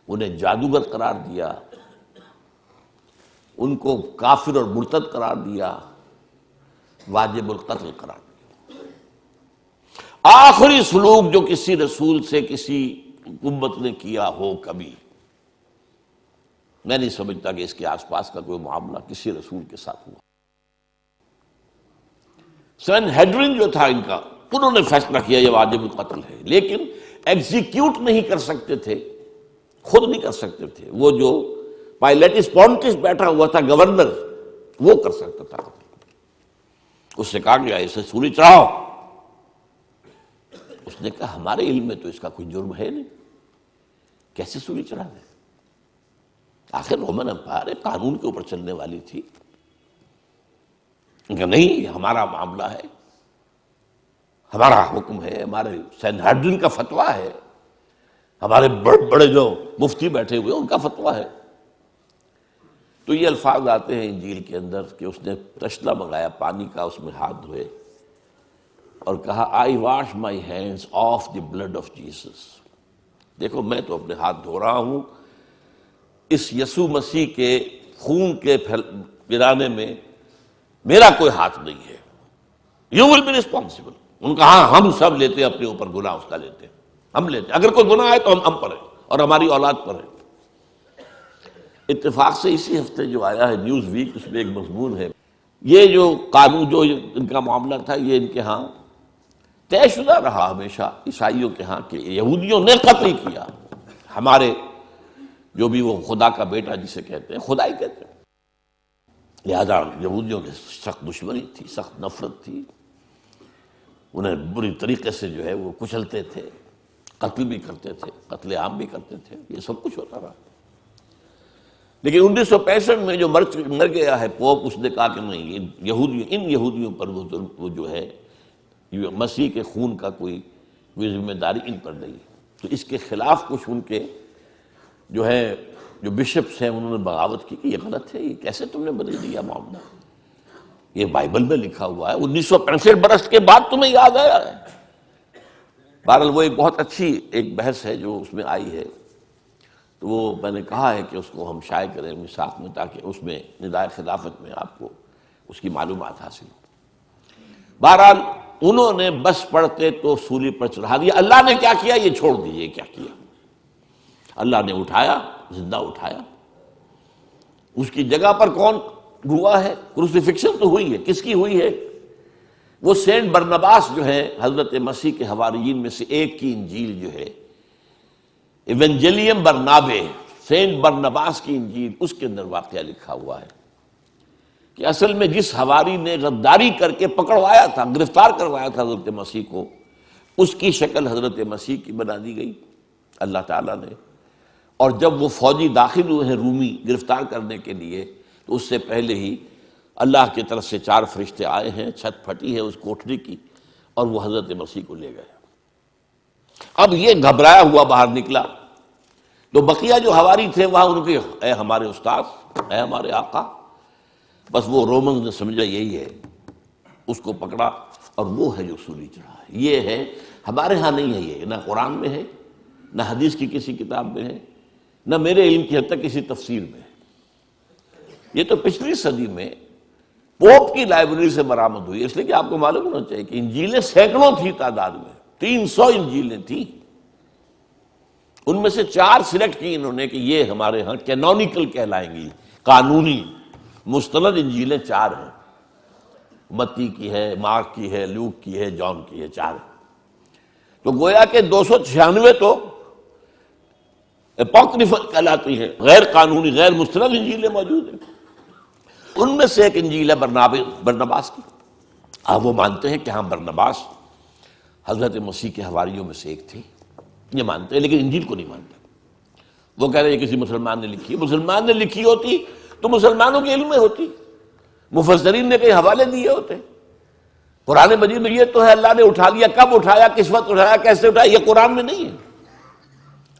انہیں جادوگر قرار دیا، ان کو کافر اور مرتد قرار دیا، واجب القتل قرار دیا۔ آخری سلوک جو کسی رسول سے کسی امت نے کیا ہو کبھی، میں نہیں سمجھتا کہ اس کے آس پاس کا کوئی معاملہ کسی رسول کے ساتھ ہوا۔ سین ہیڈرن جو تھا ان کا، انہوں نے فیصلہ کیا یہ واجب القتل ہے، لیکن ایگزیکیوٹ نہیں کر سکتے تھے، خود نہیں کر سکتے تھے۔ وہ جو پائلیٹس پونٹس بیٹھا ہوا تھا گورنر، وہ کر سکتا تھا۔ اس سے کہا گیا اسے سولی چڑھاؤ، اس نے کہا ہمارے علم میں تو اس کا کوئی جرم ہے نہیں، کیسے سولی چڑھا دیں؟ آخر رومن امپائر قانون کے اوپر چلنے والی تھی۔ کہ نہیں، یہ ہمارا معاملہ ہے، ہمارا حکم ہے، ہمارے سین ہیڈرن کا فتویٰ ہے، ہمارے بڑے بڑے جو مفتی بیٹھے ہوئے ان کا فتویٰ ہے۔ تو یہ الفاظ آتے ہیں انجیل کے اندر کہ اس نے تشلا منگایا پانی کا، اس میں ہاتھ دھوئے اور کہا I wash my hands of the blood of Jesus. دیکھو میں تو اپنے ہاتھ دھو رہا ہوں، اس یسوع مسیح کے خون کے پلانے میں میرا کوئی ہاتھ نہیں ہے۔ You will be responsible. ان کا ہاں ہم سب لیتے ہیں اپنے اوپر گناہ، اس کا لیتے ہیں، ہم لیتے ہیں، اگر کوئی گناہ ہے تو ہم پر ہے اور ہماری اولاد پر ہے۔ اتفاق سے اسی ہفتے جو آیا ہے نیوز ویک، اس میں ایک مضمون ہے، یہ جو قانون جو ان کا معاملہ تھا یہ ان کے ہاں طے شدہ رہا ہمیشہ عیسائیوں کے ہاں کہ یہودیوں نے قتل کیا ہمارے جو بھی وہ خدا کا بیٹا جسے کہتے ہیں، خدا ہی کہتے ہیں۔ لہذا یہودیوں کی سخت دشمنی تھی، سخت نفرت تھی، انہیں بری طریقے سے جو ہے وہ کچلتے تھے، قتل بھی کرتے تھے، قتل عام بھی کرتے تھے، یہ سب کچھ ہوتا رہا۔ لیکن 1965 میں جو مر گیا ہے پوپ، اس نے کہا کہ نہیں، ان یہودیوں پر وہ جو ہے مسیح کے خون کا کوئی ذمہ داری ان پر نہیں ہے۔ تو اس کے خلاف کچھ ان کے جو ہے جو بشپس ہیں انہوں نے بغاوت کی کہ یہ غلط ہے، یہ کیسے تم نے بدل دیا معاملہ، یہ بائبل میں لکھا ہوا ہے، 1965 برس کے بعد تمہیں یاد آیا ہے۔ بہرحال وہ ایک بہت اچھی ایک بحث ہے جو اس میں آئی ہے، تو وہ میں نے کہا ہے کہ اس کو ہم شائع کریں میثاق میں، تاکہ اس میں ندائے خلافت میں آپ کو اس کی معلومات حاصل ہو۔ بہرحال انہوں نے بس پڑھتے تو سولی پر چڑھا دیا۔ اللہ نے کیا کیا یہ چھوڑ دیجیے، کیا کیا اللہ نے؟ اٹھایا، زندہ اٹھایا۔ اس کی جگہ پر کون ہوا ہے؟ کروسیفکشن تو ہوئی ہے، کس کی ہوئی ہے؟ وہ سینٹ برنباس جو ہے حضرت مسیح کے حواریین میں سے ایک کی انجیل جو ہے ایونجیلیم برنابے، سینٹ برنباس کی انجیل، اس کے اندر واقعہ لکھا ہوا ہے کہ اصل میں جس حواری نے غداری کر کے پکڑوایا تھا، گرفتار کروایا تھا حضرت مسیح کو، اس کی شکل حضرت مسیح کی بنا دی گئی اللہ تعالیٰ نے. اور جب وہ فوجی داخل ہوئے ہیں رومی گرفتار کرنے کے لیے، تو اس سے پہلے ہی اللہ کی طرف سے 4 فرشتے آئے ہیں، چھت پھٹی ہے اس کوٹھری کی، اور وہ حضرت مسیح کو لے گئے. اب یہ گھبرایا ہوا باہر نکلا، تو بقیہ جو حواری تھے وہاں ان کے، اے ہمارے استاد، اے ہمارے آقا. بس وہ رومنز نے سمجھا یہی ہے، اس کو پکڑا اور وہ ہے جو سولی چڑھا ہے. یہ ہے، ہمارے ہاں نہیں ہے، یہ نہ قرآن میں ہے، نہ حدیث کی کسی کتاب میں ہے، نہ میرے علم کی حد تک کسی تفسیر میں ہے. یہ تو پچھلی صدی میں پوپ کی لائبریری سے برآمد ہوئی. اس لیے کہ آپ کو معلوم ہونا چاہیے کہ انجیلیں سینکڑوں تھی تعداد میں، 300 انجیلیں تھیں. ان میں سے 4 سلیکٹ کی انہوں نے کہ یہ ہمارے ہاں کینونیکل کہلائیں گی، قانونی مستند انجیلیں 4 ہیں. متی کی ہے، مارک کی ہے، لوک کی ہے، جان کی ہے، 4 ہیں. تو گویا کہ 296 تو اپوکریفل کہلاتی ہیں، غیر قانونی، غیر مستند انجیلیں موجود ہیں. ان میں سے ایک انجیل ہے برنباس کی. اب وہ مانتے ہیں کہ ہاں برنباس حضرت مسیح کے حواریوں میں سے ایک تھے، یہ مانتے ہیں، لیکن انجیل کو نہیں مانتے. وہ کہہ رہے ہیں کسی مسلمان نے لکھی. مسلمان نے لکھی ہوتی تو مسلمانوں کے علم میں ہوتی، مفسرین نے کئی حوالے دیے ہوتے. قرآن مجید میں یہ تو ہے اللہ نے اٹھا لیا، کب اٹھایا، کس وقت اٹھایا، کیسے اٹھایا، یہ قرآن میں نہیں ہے.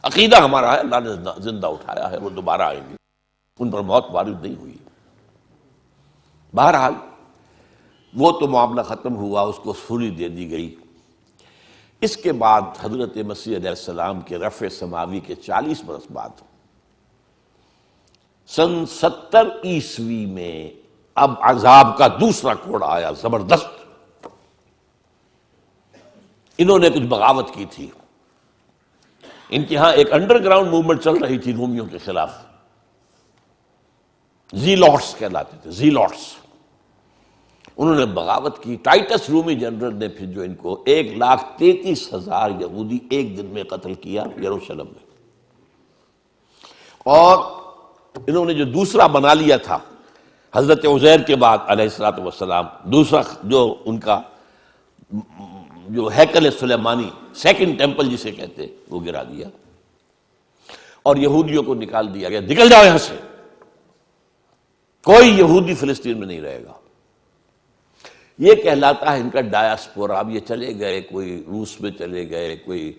عقیدہ ہمارا ہے اللہ نے زندہ اٹھایا ہے، وہ دوبارہ آئیں گے، ان پر موت وارد نہیں ہوئی. بہرحال وہ تو معاملہ ختم ہوا، اس کو سولی دے دی گئی. اس کے بعد حضرت مسیح علیہ السلام کے رفع سماوی کے 40 برس بعد سن 70 عیسوی میں اب عذاب کا دوسرا کوڑ آیا زبردست. انہوں نے کچھ بغاوت کی تھی. ان کے ہاں ایک انڈر گراؤنڈ موومنٹ چل رہی تھی رومیوں کے خلاف، زیلوٹس کہلاتے تھے، زیلوٹس. انہوں نے بغاوت کی. ٹائٹس رومی جنرل نے پھر جو ان کو 1,33,000 یہودی ایک دن میں قتل کیا یروشلم میں. اور انہوں نے جو دوسرا بنا لیا تھا حضرت عزیر کے بعد علیہ الصلوۃ والسلام، دوسرا جو ان کا جو ہیکل سلیمانی، سیکنڈ ٹیمپل جسے کہتے، وہ گرا دیا اور یہودیوں کو نکال دیا گیا. نکل جاؤ یہاں سے، کوئی یہودی فلسطین میں نہیں رہے گا. یہ کہلاتا ہے ان کا ڈایاسپورا. اب یہ چلے گئے، کوئی روس میں چلے گئے، کوئی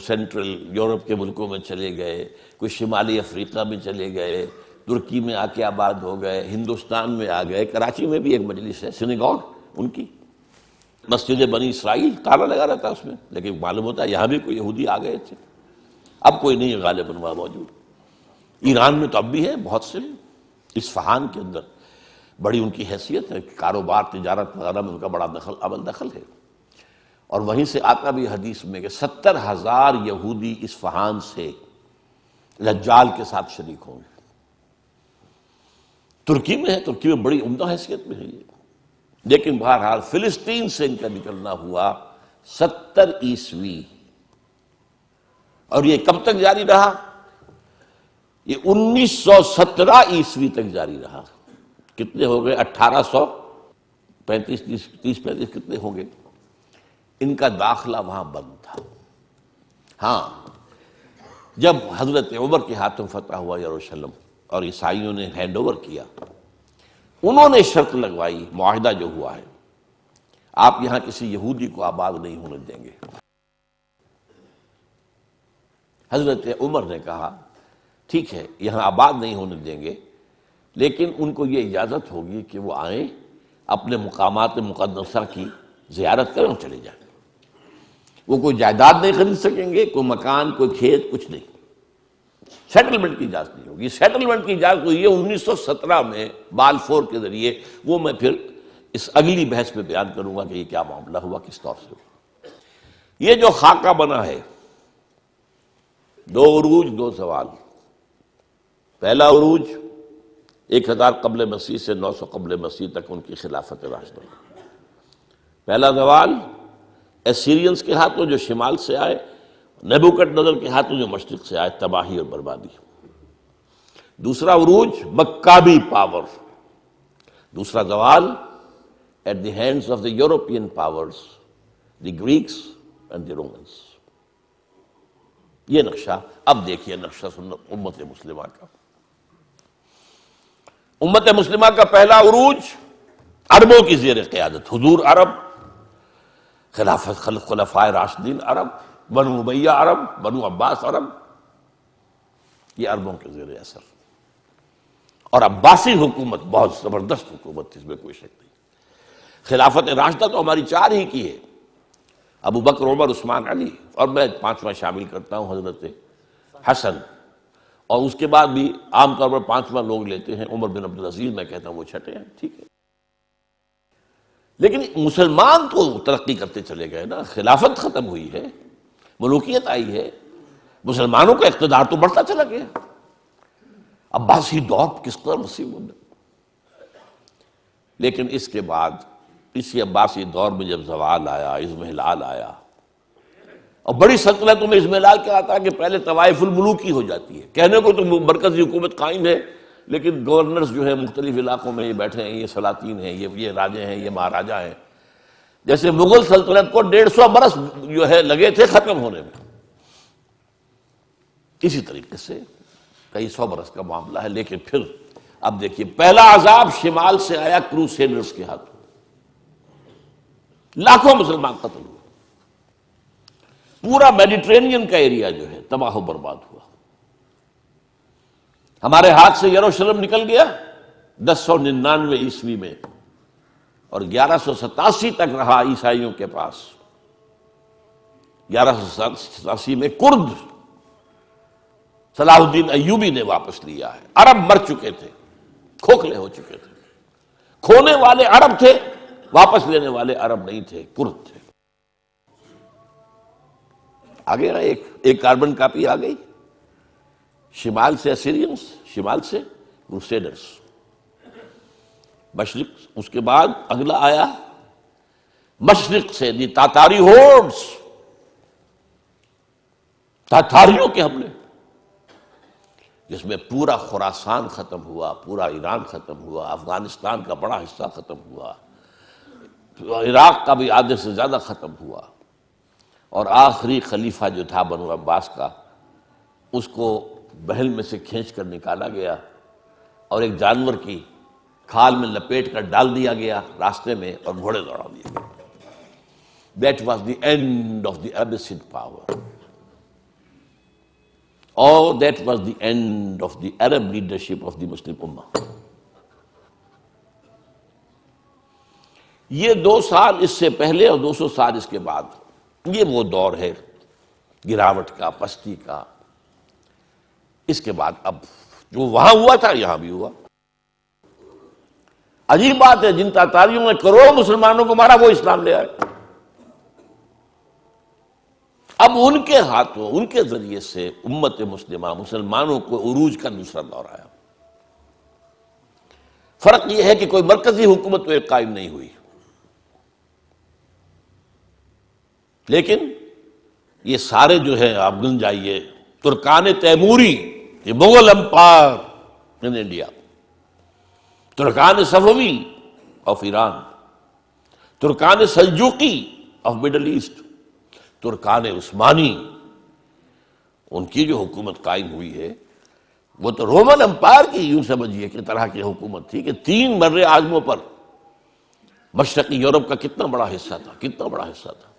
سینٹرل یورپ کے ملکوں میں چلے گئے، کوئی شمالی افریقہ میں چلے گئے، ترکی میں آ کے آباد ہو گئے، ہندوستان میں آ گئے. کراچی میں بھی ایک مجلس ہے سینیگوگ ان کی، مسجد بنی اسرائیل، تالا لگا رہتا ہے اس میں، لیکن معلوم ہوتا ہے یہاں بھی کوئی یہودی آ گئے تھے. اب کوئی نہیں ہے غالباً وہاں موجود. ایران میں تو اب بھی ہے بہت سے. اصفہان کے اندر بڑی ان کی حیثیت ہے، کاروبار تجارت وغیرہ میں ان کا بڑا دخل ہے. اور وہیں سے آتا بھی حدیث میں کہ 70,000 یہودی اصفہان سے دجال کے ساتھ شریک ہوں گے. ترکی میں ہے، ترکی میں بڑی عمدہ حیثیت میں ہے یہ. لیکن بہرحال فلسطین سے ان کا نکلنا ہوا 70 عیسوی. اور یہ کب تک جاری رہا؟ یہ 1917 عیسوی تک جاری رہا. کتنے ہو گئے؟ 1835 30 35 کتنے ہوں گے. ان کا داخلہ وہاں بند تھا. ہاں، جب حضرت عمر کے ہاتھوں فتح ہوا یروشلم اور عیسائیوں نے ہینڈ اوور کیا، انہوں نے شرط لگوائی، معاہدہ جو ہوا ہے، آپ یہاں کسی یہودی کو آباد نہیں ہونے دیں گے. حضرت عمر نے کہا ٹھیک ہے، یہاں آباد نہیں ہونے دیں گے، لیکن ان کو یہ اجازت ہوگی کہ وہ آئیں، اپنے مقامات مقدسہ کی زیارت کریں اور چلے جائیں. وہ کوئی جائیداد نہیں خرید سکیں گے، کوئی مکان، کوئی کھیت، کچھ نہیں. سیٹلمنٹ کی اجازت نہیں ہوگی. سیٹلمنٹ کی اجازت ہوئی ہے 1917 میں بالفور کے ذریعے. وہ میں پھر اس اگلی بحث میں بیان کروں گا کہ یہ کیا معاملہ ہوا، کس طور سے ہوا. یہ جو خاکہ بنا ہے، 2 عروج 2 زوال. پہلا عروج 1000 قبل مسیح سے 900 قبل مسیح تک ان کی خلافت راشدہ. پہلا زوال ایسیرینز کے ہاتھوں جو شمال سے آئے، نیبوکڈ نظر کے ہاتھوں جو مشرق سے آئے، تباہی اور بربادی. دوسرا عروج مکابی پاور، دوسرا زوال at the hands of the European powers, the Greeks and the Romans. یہ نقشہ، اب دیکھیے نقشہ امت مسلمہ کا۔ امت مسلمہ کا پہلا عروج عربوں کی زیر قیادت، حضور عرب، خلافت خلفائے راشدین عرب، بنو امیہ عرب، بنو عباس عرب، یہ عربوں کے زیر اثر۔ اور عباسی حکومت بہت زبردست حکومت تھی، اس میں کوئی شک نہیں۔ خلافت راشدہ تو ہماری چار ہی کی ہے، ابو بکر، عمر، عثمان، علی، اور میں پانچواں شامل کرتا ہوں حضرت حسن، اور اس کے بعد بھی عام طور پر پانچواں لوگ لیتے ہیں عمر بن عبدالعزیز، میں کہتا ہوں وہ چھٹے ہیں، ٹھیک ہے۔ لیکن مسلمان تو ترقی کرتے چلے گئے نا، خلافت ختم ہوئی ہے، ملوکیت آئی ہے، مسلمانوں کا اقتدار تو بڑھتا چلا گیا۔ عباسی دور کس قدر وسیع ہونا، لیکن اس کے بعد اسی عباسی دور میں جب زوال آیا، اضمحلال آیا، اور بڑی سلطنتوں میں اضمحلال کیا آتا ہے کہ پہلے طوائف الملوکی ہو جاتی ہے، کہنے کو تو مرکزی حکومت قائم ہے، لیکن گورنرز جو ہیں مختلف علاقوں میں یہ بیٹھے ہیں، یہ سلاطین ہیں، یہ راجے ہیں، یہ مہاراجا ہیں۔ جیسے مغل سلطنت کو 150 برس جو ہے لگے تھے ختم ہونے میں، اسی طریقے سے کئی 100 برس کا معاملہ ہے۔ لیکن پھر اب دیکھیے پہلا عذاب شمال سے آیا کروسیڈرز کے ہاتھوں، لاکھوں مسلمان قتل ہوئے، پورا میڈیٹرینین کا ایریا جو ہے تباہ و برباد ہوا۔ ہمارے ہاتھ سے یروشلم نکل گیا 1099 عیسوی میں، اور 1187 تک رہا عیسائیوں کے پاس۔ 1187 میں کرد صلاح الدین ایوبی نے واپس لیا ہے۔ عرب مر چکے تھے، کھوکھلے ہو چکے تھے، کھونے والے عرب تھے، واپس لینے والے عرب نہیں تھے، کرد تھے۔ آگے ایک کاربن کاپی آ گئی، شمال سے اسیرینز، شمال سے کروسیڈرز، مشرق، اس کے بعد اگلا آیا مشرق سے دی تاتاری ہورڈز، تاتاریوں کے حملے، جس میں پورا خراسان ختم ہوا، پورا ایران ختم ہوا، افغانستان کا بڑا حصہ ختم ہوا، عراق کا بھی آدھے سے زیادہ ختم ہوا، اور آخری خلیفہ جو تھا بنو عباس کا، اس کو بحل میں سے کھینچ کر نکالا گیا اور ایک جانور کی کھال میں لپیٹ کر ڈال دیا گیا راستے میں، اور گھوڑے دوڑا دیے گئے۔ That was the end of the Abbasid power. Or that was the end of the Arab leadership of the Muslim Ummah. یہ 2 سال اس سے پہلے اور 200 سال اس کے بعد، یہ وہ دور ہے گراوٹ کا، پستی کا۔ اس کے بعد اب جو وہاں ہوا تھا یہاں بھی ہوا۔ عجیب بات ہے، جن تاتاریوں نے کروڑوں مسلمانوں کو مارا وہ اسلام لے آئے۔ اب ان کے ہاتھوں، ان کے ذریعے سے امت مسلمہ، مسلمانوں کو عروج کا دوسرا دور آیا۔ فرق یہ ہے کہ کوئی مرکزی حکومت تو ایک قائم نہیں ہوئی، لیکن یہ سارے جو ہے آپ گن جائیے، ترکان تیموری، یہ مغل امپائر ان انڈیا، ترکان صفوی آف ایران، ترکان سلجوقی آف مڈل ایسٹ، ترکان عثمانی، ان کی جو حکومت قائم ہوئی ہے وہ تو رومن امپائر کی یوں سمجھیے کہ طرح کی حکومت تھی کہ 3 بر اعظموں پر مشرقی یورپ کا کتنا بڑا حصہ تھا، کتنا بڑا حصہ تھا،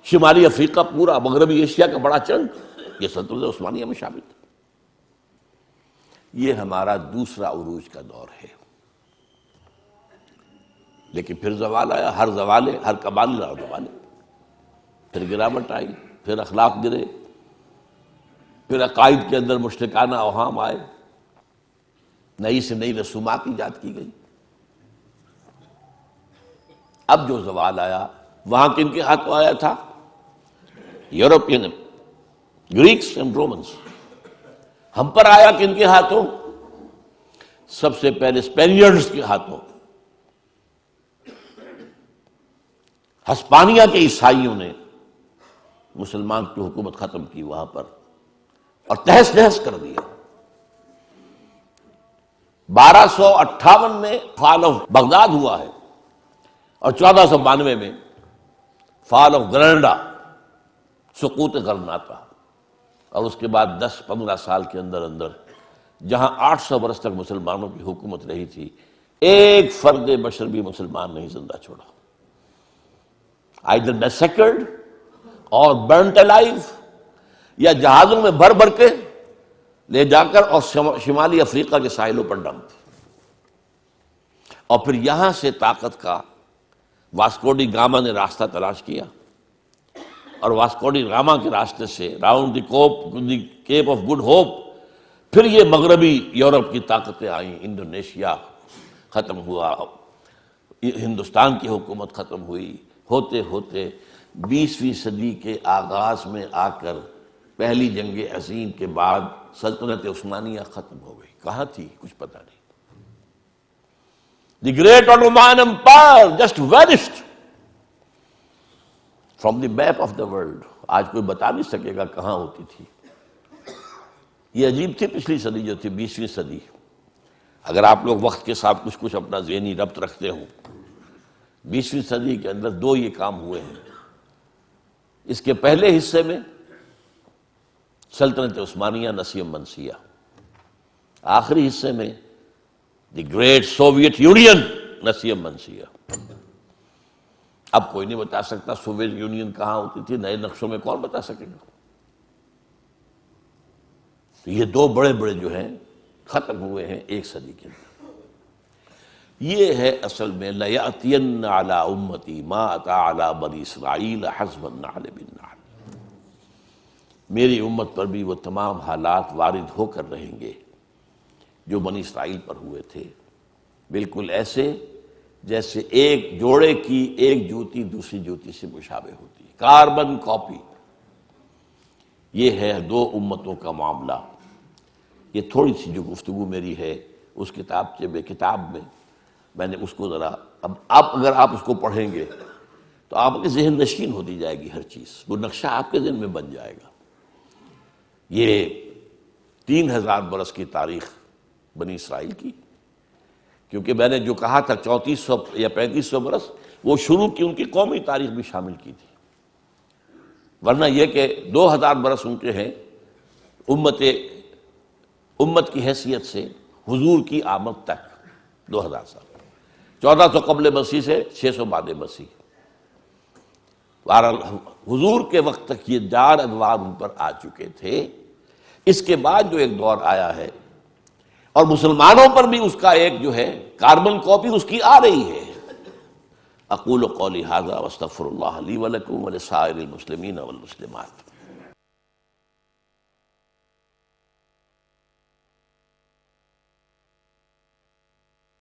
شمالی افریقہ، پورا مغربی ایشیا کا بڑا چنک یہ سلطنت عثمانیہ میں شامل تھا۔ یہ ہمارا دوسرا عروج کا دور ہے۔ لیکن پھر زوال آیا، ہر زوال ہے، ہر کمال لا زوال ہے، پھر گراوٹ آئی، پھر اخلاق گرے، پھر عقائد کے اندر مشرکانہ اوہام آئے، نئی سے نئی رسومات ایجاد کی گئی۔ اب جو زوال آیا وہاں کن کے ہاتھوں آیا تھا؟ European, Greeks and Romans. ہم پر آیا کن کے ہاتھوں؟ سب سے پہلے اسپینیئرز کے ہاتھوں، ہسپانیہ کے عیسائیوں نے مسلمان کی حکومت ختم کی وہاں پر، اور تہس نہس کر دیا۔ 1258 میں فال آف بغداد ہوا ہے اور 1492 میں فال آف گرناڈا، سقوط غرناطہ، اور اس کے بعد 10-15 سال کے اندر اندر جہاں 800 برس تک مسلمانوں کی حکومت رہی تھی، ایک فرد بشر بھی مسلمان نہیں زندہ چھوڑا، either massacred اور burnt alive، یا جہازوں میں بھر بھر کے لے جا کر اور شمالی افریقہ کے ساحلوں پر ڈمپ، اور پھر یہاں سے طاقت کا واسکو ڈی گاما نے راستہ تلاش کیا، اور واسکو ڈی گاما کے راستے سے round the Cape of Good Hope پھر یہ مغربی یورپ کی طاقتیں آئیں، انڈونیشیا ختم ہوا، ہندوستان کی حکومت ختم ہوئی، ہوتے ہوتے 20ویں صدی کے آغاز میں آ کر پہلی جنگ عظیم کے بعد سلطنت عثمانیہ ختم ہو گئی۔ کہاں تھی کچھ پتہ نہیں۔ The great Ottoman Empire just vanished from the map of the world۔ آج کوئی بتا نہیں سکے گا کہاں ہوتی تھی۔ یہ عجیب تھی پچھلی صدی جو تھی 20ویں صدی۔ اگر آپ لوگ وقت کے ساتھ کچھ اپنا ذہنی ربط رکھتے ہوں، 20ویں صدی کے اندر 2 یہ کام ہوئے ہیں۔ اس کے پہلے حصے میں سلطنت عثمانیہ نسیم منسیہ، آخری حصے میں دی گریٹ سوویت یونین نسیم منسیہ۔ اب کوئی نہیں بتا سکتا سوویت یونین کہاں ہوتی تھی، نئے نقشوں میں کون بتا سکے گا؟ تو یہ 2 بڑے بڑے جو ہیں ختم ہوئے ہیں ایک صدی کے اندر۔ یہ ہے اصل میں لَيَأْتِيَنَّ عَلَىٰ أُمَّتِي مَا أَتَىٰ عَلَىٰ بَنِي إِسْرَائِيلَ حَسْبَ النَّعْلِ بِالنَّعْلِ۔ میری امت پر بھی وہ تمام حالات وارد ہو کر رہیں گے جو بنی اسرائیل پر ہوئے تھے، بالکل ایسے جیسے ایک جوڑے کی ایک جوتی دوسری جوتی سے مشابہ ہوتی ہے، کاربن کاپی۔ یہ ہے 2 امتوں کا معاملہ۔ یہ تھوڑی سی جو گفتگو میری ہے اس کتاب میں نے اس کو ذرا اب اگر آپ اس کو پڑھیں گے تو آپ کے ذہن نشین ہوتی جائے گی، ہر چیز وہ نقشہ آپ کے ذہن میں بن جائے گا۔ یہ 3000 برس کی تاریخ بنی اسرائیل کی، کیونکہ میں نے جو کہا تھا 3400 یا 3500 برس، وہ شروع کی ان کی قومی تاریخ بھی شامل کی تھی، ورنہ یہ کہ 2000 برس ان کے ہیں امت کی حیثیت سے حضور کی آمد تک، 2000 سال، 1400 قبل مسیح سے 600 بعد مسیح۔ بہرحال حضور کے وقت تک یہ 4 ادوار ان پر آ چکے تھے۔ اس کے بعد جو ایک دور آیا ہے اور مسلمانوں پر بھی اس کا ایک جو ہے کاربن کاپی اس کی آ رہی ہے۔ اقول قولی ھذا واستغفر اللہ لی ولکم ولسائر المسلمین والمسلمات۔